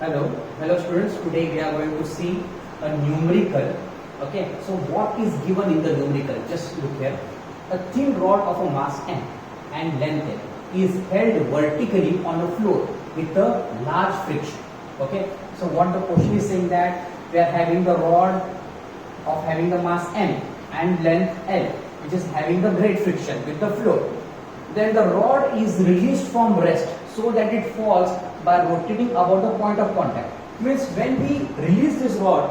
Hello, hello students. Today we are going to see a numerical. Okay, so what is given in the numerical? Just look here. A thin rod of a mass m and length l is held vertically on the floor with a large friction. Okay, so what the question is saying that we are having the rod of having the mass m and length l, which is having the great friction with the floor. Then the rod is released from rest so that it falls by rotating about the point of contact. Means when we release this rod,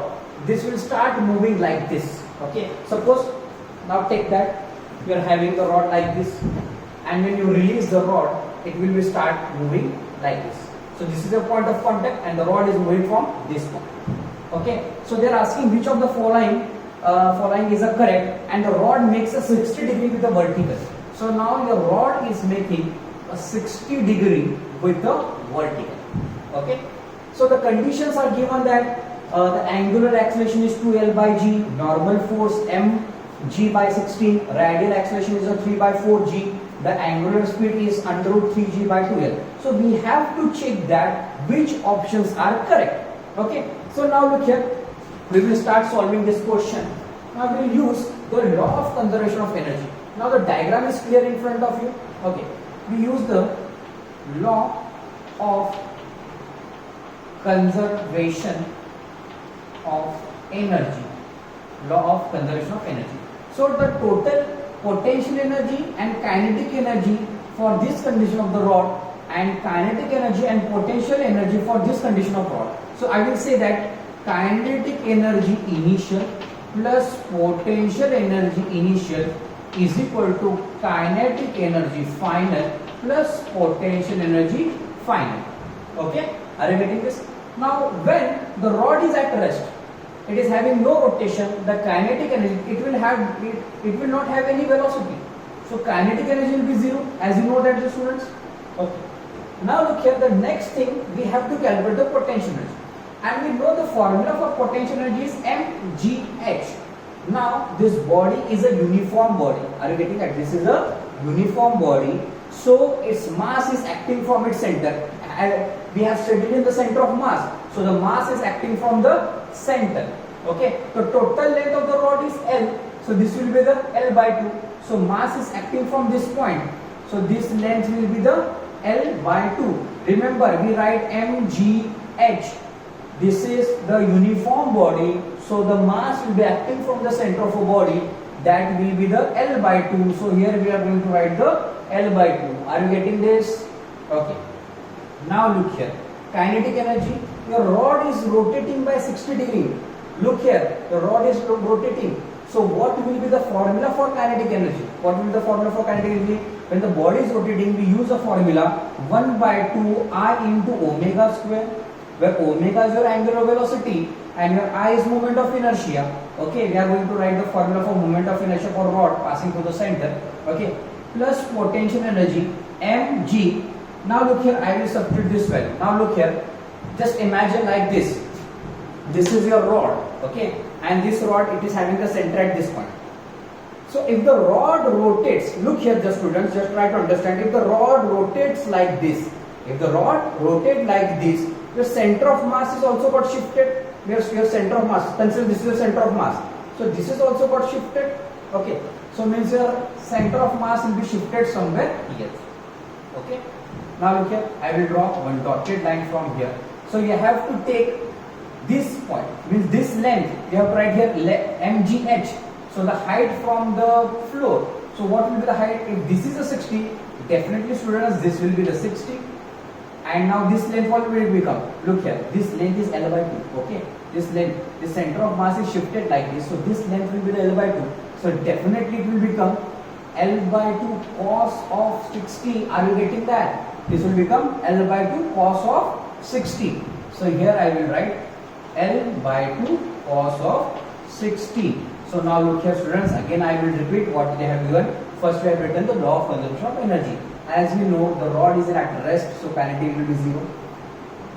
this will start moving like this. Okay, suppose now take that you are having the rod like this, and when you release the rod, it will be start moving like this. So this is a point of contact and the rod is moving from this point. Okay, so they are asking which of the following is a correct, and the rod makes a 60 degree with the vertical. So now your rod is making a 60 degree with the vertical. Okay, so the conditions are given that the angular acceleration is 2L by G, normal force mg by 16, radial acceleration is a 3 by 4G, the angular speed is under root 3G by 2L. So we have to check that which options are correct. Okay, so now look here, we will start solving this question. Now we will use the law of conservation of energy. Now the diagram is clear in front of you. Okay, we use the law of conservation of energy. Law of conservation of energy. So the total potential energy and kinetic energy for this condition of the rod, and kinetic energy and potential energy for this condition of rod. So I will say that kinetic energy initial plus potential energy initial is equal to kinetic energy final plus potential energy final. Okay, are you getting this? Now when the rod is at rest, it is having no rotation, the kinetic energy, it will not have any velocity, so kinetic energy will be zero, as you know that, the students. Okay, now look here, the next thing we have to calculate the potential energy, and we know the formula for potential energy is mgh. Now this body is a uniform body. Are you getting that? This is a uniform body, so its mass is acting from its center. We have studied in the center of mass, so the mass is acting from the center. Okay, the total length of the rod is L, so this will be the L by 2. So mass is acting from this point, so this length will be the L by 2. Remember, we write mgh. This is the uniform body, so the mass will be acting from the center of a body, that will be the L by 2. So here we are going to write the L by 2. Are you getting this? Okay. Now look here, kinetic energy, your rod is rotating by 60 degree. Look here, the rod is rotating. So what will be the formula for kinetic energy? What will be the formula for kinetic energy? When the body is rotating, we use a formula 1 by 2 I into omega square, where omega is your angular velocity and your I is moment of inertia. Okay, we are going to write the formula for moment of inertia for rod passing through the center. Okay, plus potential energy mg. Now look here, I will substitute this value. Now look here, just imagine like this. This is your rod, okay, and this rod, it is having the center at this point. So if the rod rotates, look here, just students, just try to understand. If the rod rotates like this, if the rod rotates like this, your center of mass is also got shifted. Your center of mass, consider this is your center of mass. So this is also got shifted. Okay, so means your center of mass will be shifted somewhere here. Okay. Now look here, I will draw one dotted line from here. So you have to take this point, means this length, you have to write here mgh. So the height from the floor. So what will be the height? If this is a 60, definitely students, this will be the 60. And now this length, what will it become? Look here, this length is L by 2. Okay, this length, the center of mass is shifted like this. So this length will be the L by 2. So definitely it will become L by 2 cos of 60. Are you getting that? This will become L by 2 cos of 60. So here I will write L by 2 cos of 60. So now look here, students, again I will repeat what they have given. First we have written the law of conservation of energy. As we know, the rod is at rest, so kinetic will be 0.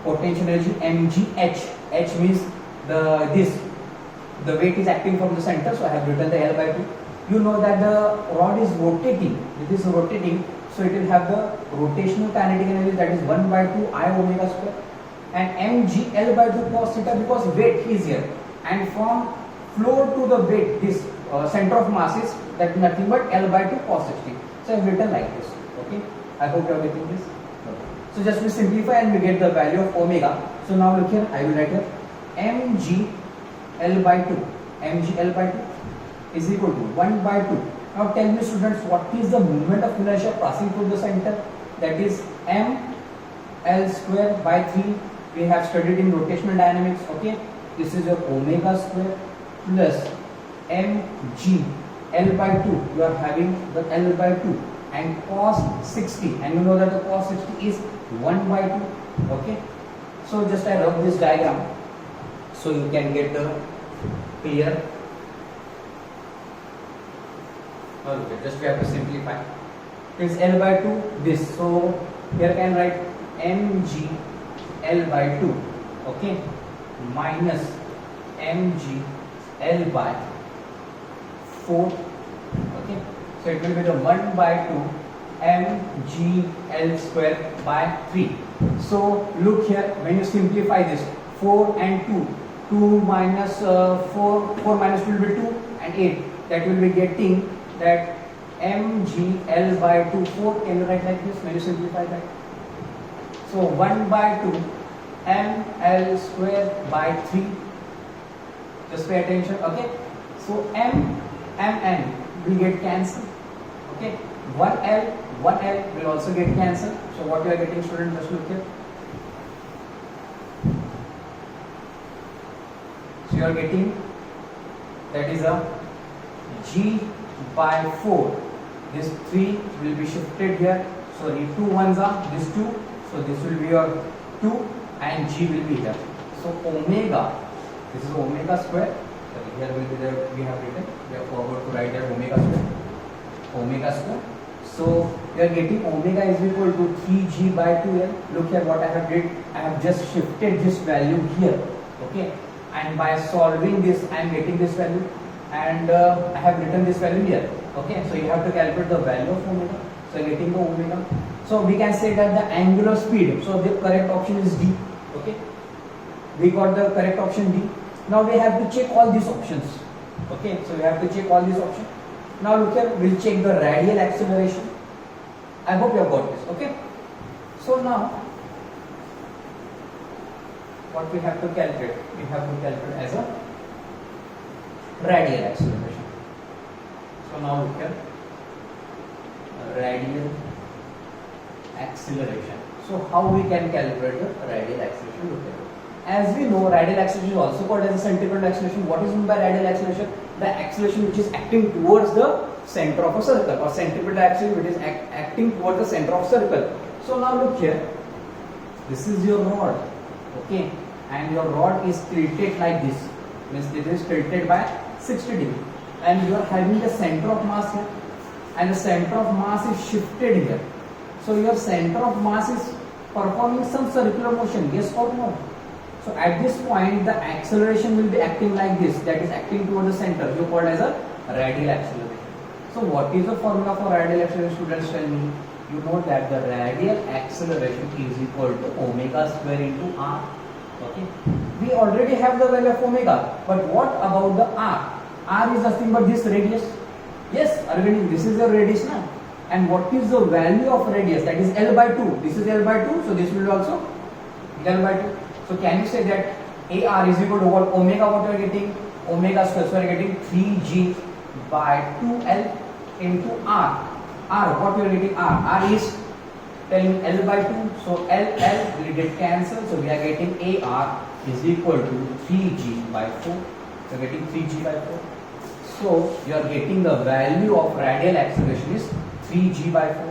Potential energy mgh. H means the weight is acting from the center, so I have written the L by 2. You know that the rod is rotating. It is rotating, so it will have the rotational kinetic energy, that is 1 by 2 I omega square. and mgl by 2 cos theta, because weight is here, and from floor to the weight, this center of mass is that nothing but L by 2 cos 60. So I have written like this. Okay, I hope you are getting this. Okay. So just we simplify and we get the value of omega. So now look here, I will write here mg L by 2, mg L by 2 is equal to 1 by 2. Now tell me students, what is the moment of inertia passing through the center? That is m L square by 3. We have studied in rotational dynamics. Okay, this is your omega square plus mg L by 2. You are having the L by 2 and cos 60, and you know that the cos 60 is 1 by 2. Okay, so just I rub this diagram so you can get the clear. Okay, just we have to simplify. This L by 2 this, so here I can write mg L by 2, okay, minus mg L by 4, okay, so it will be the 1 by 2 mg L square by 3. So look here, when you simplify this, 4 and 2 minus 4 minus 2 will be 2 and 8, that will be getting that mg L by 2, 4 can you write like this when you simplify that. So 1 by 2 ml square by 3, just pay attention. Okay, so mn will get cancelled. Okay, 1l will also get cancelled. So what you are getting, student, just look here. So you are getting, that is a g by 4. This 3 will be shifted here. So the 2 ones are this 2. So this will be your 2 and g will be here. So omega, this is omega square. Here will be there, we have written, we have forward to write there omega square. Omega square. So we are getting omega is equal to 3g by 2l. Look here what I have did. I have just shifted this value here. Okay, and by solving this I am getting this value, and I have written this value here. Okay, so you have to calculate the value of omega. So getting the omega. So we can say that the angular speed. So the correct option is D. Okay, we got the correct option D. Now we have to check all these options. Okay, so we have to check all these options. Now look here, we'll check the radial acceleration. I hope you have got this. Okay, so now what we have to calculate? We have to calculate as a radial acceleration. So now look here, radial acceleration. So how we can calculate the radial acceleration? Look here. As we know, radial acceleration is also called as a centripetal acceleration. What is meant by radial acceleration? The acceleration which is acting towards the center of a circle, or centripetal acceleration which is acting towards the center of circle. So now look here, this is your rod, okay, and your rod is tilted like this, means it is tilted by 60 degree, and you are having the center of mass here, and the center of mass is shifted here. So your center of mass is performing some circular motion, yes or no? So at this point, the acceleration will be acting like this, that is acting toward the center. You call it as a radial acceleration. So what is the formula for radial acceleration? Students, tell me. You know that the radial acceleration is equal to omega square into r. Okay. We already have the value of omega, but what about the r? R is nothing but this radius. Yes, Arvind, this is the radius now. And what is the value of radius? That is L by 2. This is L by 2, so this will be also L by 2. So can you say that AR is equal to what? Omega, what you are getting? Omega square, so you are getting 3g by 2L into R. R, what you are getting? R. R is telling L by 2, so L will get cancelled, so we are getting AR is equal to 3g by 4. So getting 3g by 4. So you are getting the value of radial acceleration is 3g by 4.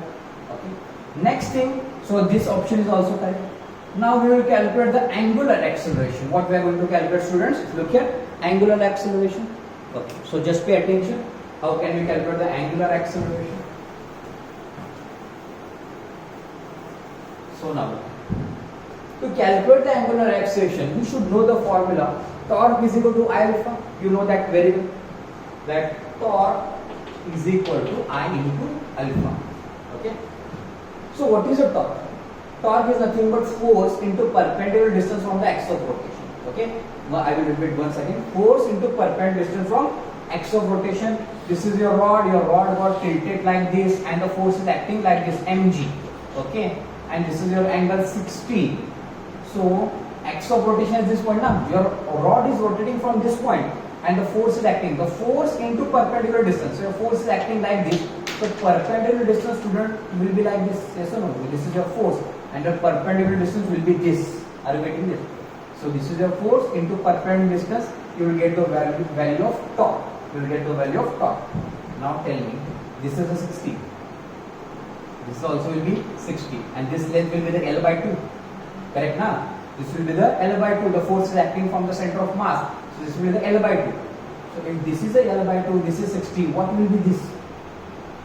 Okay. Next thing, so this option is also correct. Now we will calculate the angular acceleration. What we are going to calculate, students? Look here, angular acceleration. Okay. So just pay attention. How can we calculate the angular acceleration? So now, to calculate the angular acceleration, you should know the formula. Torque is equal to I alpha. You know that very well. That torque is equal to I into alpha. Okay. So what is a torque? torque is nothing but force into perpendicular distance from the axis of rotation. Okay, now I will repeat once again. Force into perpendicular distance from axis of rotation. This is your rod got tilted like this, and the force is acting like this, mg. Okay, and this is your angle 60. So axis of rotation is this point now. Your rod is rotating from this point, and the force is acting. The force into perpendicular distance. So your force is acting like this. So perpendicular distance, student, will be like this. Yes or no? This is your force, and your perpendicular distance will be this. Are you getting this? So this is your force into perpendicular distance. You will get the value of torque. You will get the value of torque. Now tell me, this is a 60. This also will be 60, and this length will be the L by 2. Correct now? This will be the L by 2. The force is acting from the center of mass. So this will be the L by 2. So if this is a L by 2, this is 60. What will be this?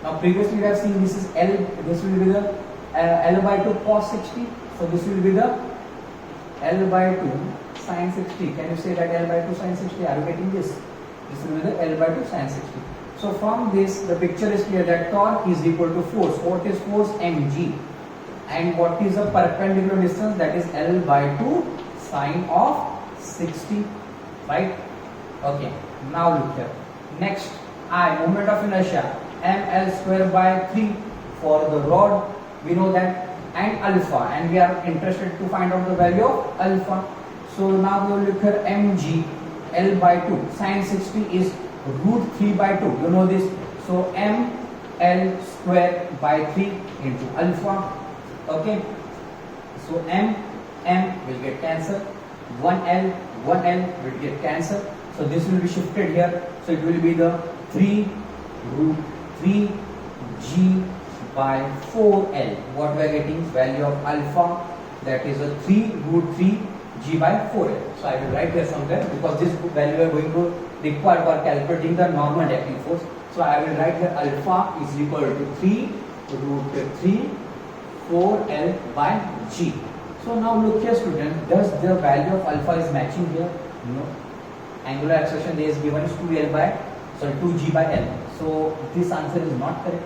Now previously we have seen this is L. This will be the L by 2 cos 60. So this will be the L by 2 sin 60. Can you say that L by 2 sin 60? Are you getting this? This will be the L by 2 sin 60. So from this, the picture is clear that torque is equal to force. What is force? Mg. And what is the perpendicular distance? That is L by 2 sine of 60. Right? Okay. Now look here. Next, I, moment of inertia, ml square by 3 for the rod. We know that, and alpha, and we are interested to find out the value of alpha. So now we will look here mg, L by 2 sine 60 is root 3 by 2. You know this. So m L square by 3 into alpha. Okay. So m will get cancelled. 1L will get cancelled. So this will be shifted here. So it will be the 3 root 3 g by 4L. What we are getting? Value of alpha, that is a 3 root 3 g by 4L. So I will write here somewhere, because this value we are going to require for calculating the normal reacting force. So I will write here alpha is equal to 3 root 3 4L by g. So now look here, student, does the value of alpha is matching here? No. Angular acceleration there is given is 2G by L. So this answer is not correct.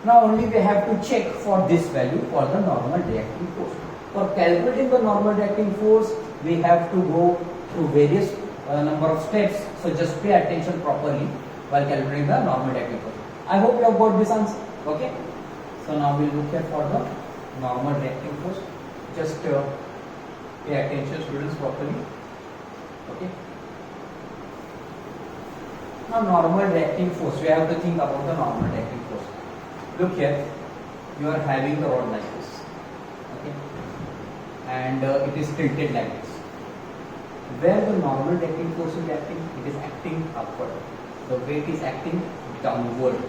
Now only we have to check for this value for the normal reacting force. For calculating the normal reacting force, we have to go through various number of steps. So just pay attention properly while calculating the normal reacting force. I hope you have got this answer. Okay. So now we'll look here for the normal reacting force. Just pay attention, students, properly. Okay. Now normal reacting force, we have to think about the normal reacting force. Look here, you are having the rod like this, okay, and it is tilted like this. Where the normal reacting force is acting, it is acting upward. The weight is acting downward,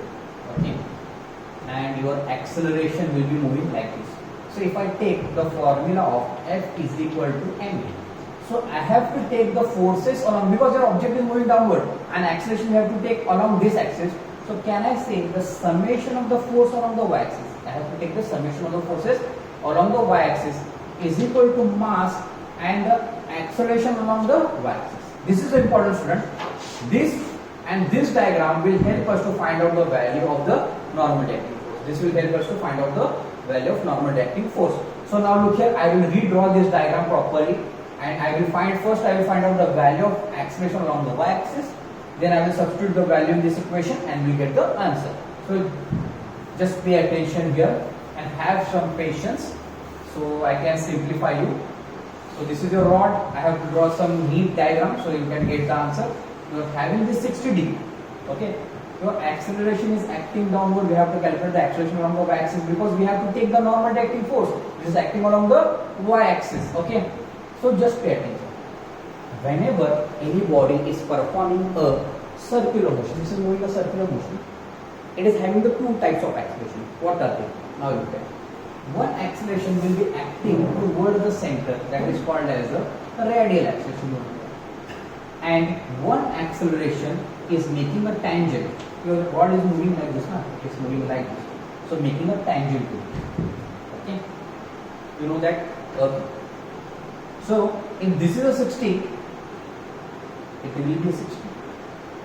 okay, and your acceleration will be moving like this. So if I take the formula of F is equal to ma. So I have to take the forces along, because your object is moving downward, and acceleration you have to take along this axis. So can I say the summation of the force along the y-axis? I have to take the summation of the forces along the y-axis is equal to mass and the acceleration along the y-axis. This is important, student. This and this diagram will help us to find out the value of the normal reacting force. This will help us to find out the value of normal reacting force. So now look here, I will redraw this diagram properly. And I will find out the value of acceleration along the y-axis. Then I will substitute the value in this equation and we get the answer. So just pay attention here and have some patience. So I can simplify you. So this is your rod. I have to draw some neat diagram so you can get the answer. You are having this 60 degree. Okay. Your acceleration is acting downward. We have to calculate the acceleration along the y-axis because we have to take the normal reacting force which is acting along the y-axis. Okay. So just pay attention. Whenever any body is performing a circular motion, this is moving a circular motion, it is having the two types of acceleration. What are they? Now look at. One acceleration will be acting toward the center, that is called as the radial acceleration. And one acceleration is making a tangent. Your body is moving like this, it is moving like this. So making a tangent to it. Okay? You know that? Okay. So if this is a 60, it will be 60.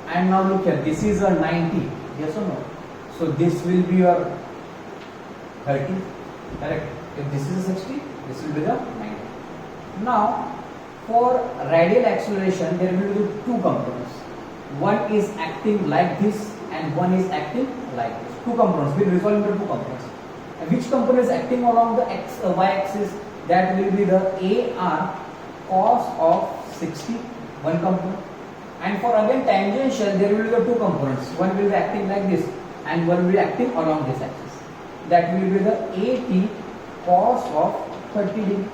And now look here, this is a 90. Yes or no? So this will be your 30. Correct? If this is a 60, this will be the 90. Now, for radial acceleration, there will be two components. One is acting like this and one is acting like this. Two components. We will resolve into two components. And which component is acting along the y-axis? That will be the AR cos of 60, one component. And for again tangential, there will be the two components. One will be acting like this and one will be acting along this axis. That will be the AT cos of 30 degree.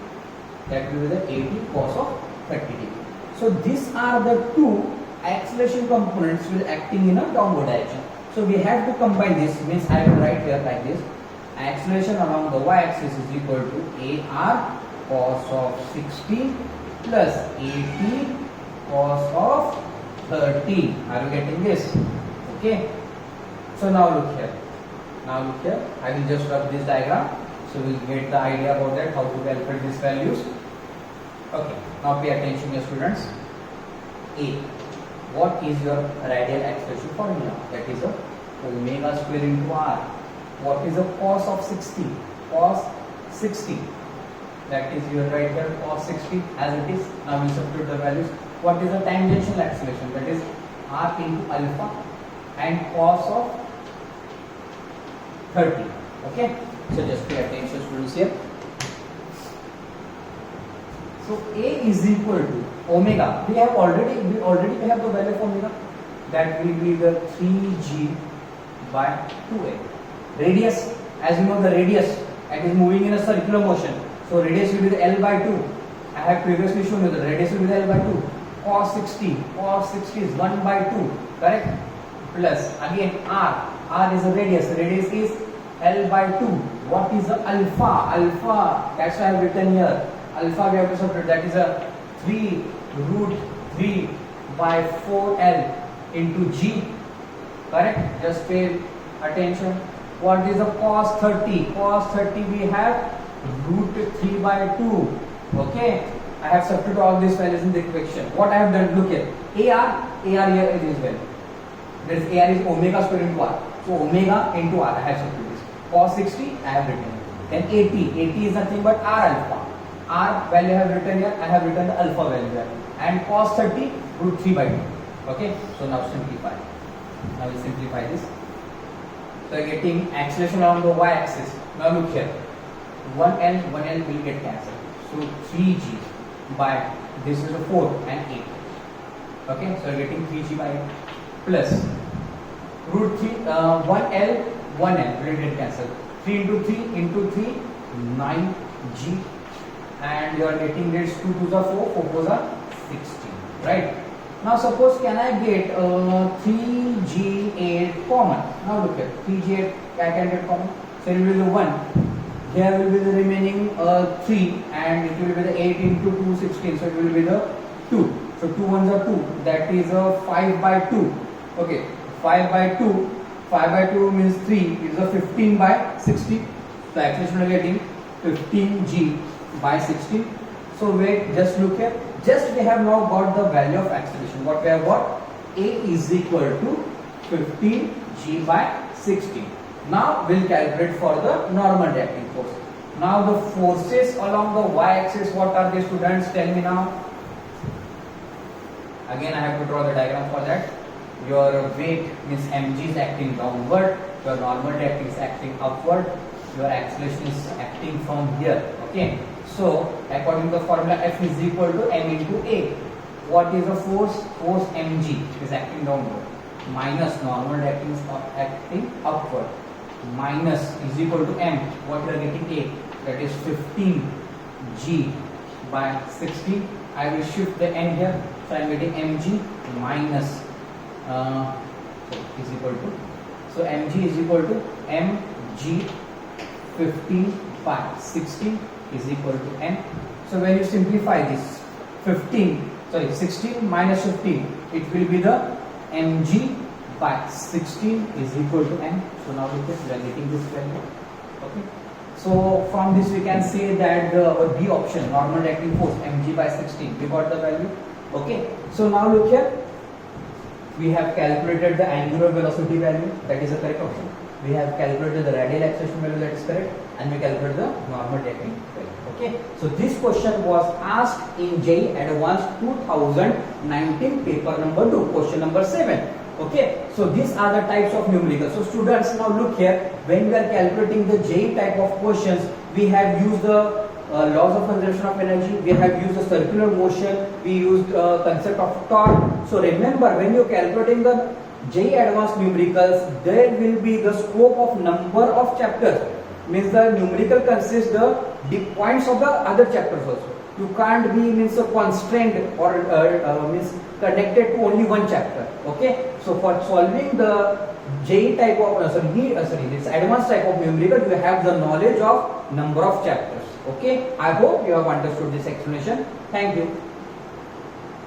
That will be the AT cos of 30 degree. So these are the two acceleration components will acting in a downward direction. So we have to combine this, means I will write here like this. Acceleration along the y-axis is equal to AR cos of 60 plus AT cos of 30. Are you getting this? Okay. So now look here. I will just rub this diagram. So we'll get the idea about that, how to calculate these values. Okay. Now pay attention, your students. A. What is your radial acceleration formula? That is a omega square into r. What is the cos of 60? Cos 60. That is your right here, cos 60 as it is. Now we substitute the values. What is the tangential acceleration? That is r into alpha and cos of 30. Okay. So just pay attention, students, here. So A is equal to omega. We already have the value of omega. That will be the 3g by 2a. Radius, as you know, the radius, it is moving in a circular motion. So radius will be the L by 2. I have previously shown you the radius will be the L by 2. Cos 60 is 1 by 2. Correct? Plus again R is the radius. The radius is L by 2. What is the alpha? Alpha, that's why I have written here. Alpha we have to substitute. That is a 3 root 3 by 4L into G. Correct? Just pay attention. What is the cos 30? Cos 30 we have root 3 by 2. Okay. I have substituted all these values in the equation. What I have done, look here. AR here is well. There is AR is omega square into R. So omega into R I have substituted this. Cos 60 I have written. Then AT is nothing but R alpha. R value I have written here. I have written the alpha value here. And cos 30 root 3 by 2. Okay. So now simplify. Now we simplify this. So getting acceleration along the y-axis. Now look here. 1L will get cancelled. So 3g by, this is a 4 and 8. Okay, so getting 3g by 8 plus root 3, 1L will get cancelled. 3 into 3, 9g. And you are getting this 2 2s are 4, 4 4s are 16. Right? Now suppose can I get 3g8 common? Now look at 3g8 I can get common. So it will be the 1. Here will be the remaining 3 and it will be the 8 into 2 16. So it will be the 2. So 2 ones are 2. That is a 5 by 2. Okay. 5 by 2. 5 by 2 means 3. It is a 15 by 60. So acceleration we are getting 15g by 16. So wait, just look here. Just we have now got the value of acceleration. What we have got? A is equal to 15g by 16. Now we'll calculate for the normal reacting force. Now the forces along the y-axis, what are they, students? Tell me now. Again I have to draw the diagram for that. Your weight means mg is acting downward. Your normal reacting is acting upward. Your acceleration is acting from here. Okay. So according to the formula, F is equal to m into a. What is the force? Force mg is acting downward. Minus normal reacting is acting upward. Minus is equal to m. What you are getting a, that is 15g by 16. I will shift the n here, so I am getting mg minus is equal to, so mg is equal to mg 15 by 16 is equal to n. So when you simplify this 16 minus 15, it will be the mg by 16 is equal to n. So now look at, we are getting this value. Okay. So from this we can say that the B option, normal reacting force mg by 16, we got the value. Okay. So now look here, we have calculated the angular velocity value, that is the correct option. we have calculated the radial acceleration value, that is correct, and we calculated the normal technique value. Okay, so this question was asked in JEE Advanced 2019 paper number 2, question number 7. Okay, so these are the types of numericals. So students, now look here, when we are calculating the JEE type of questions, we have used the laws of conservation of energy, we have used the circular motion, we used concept of torque. So remember, when you are calculating the JEE Advanced numericals, there will be the scope of number of chapters. Means the numerical consists the points of the other chapters also. You can't be means a constraint or means connected to only one chapter. Okay, so for solving the JEE type of this advanced type of numerical, you have the knowledge of number of chapters. Okay, I hope you have understood this explanation. Thank you.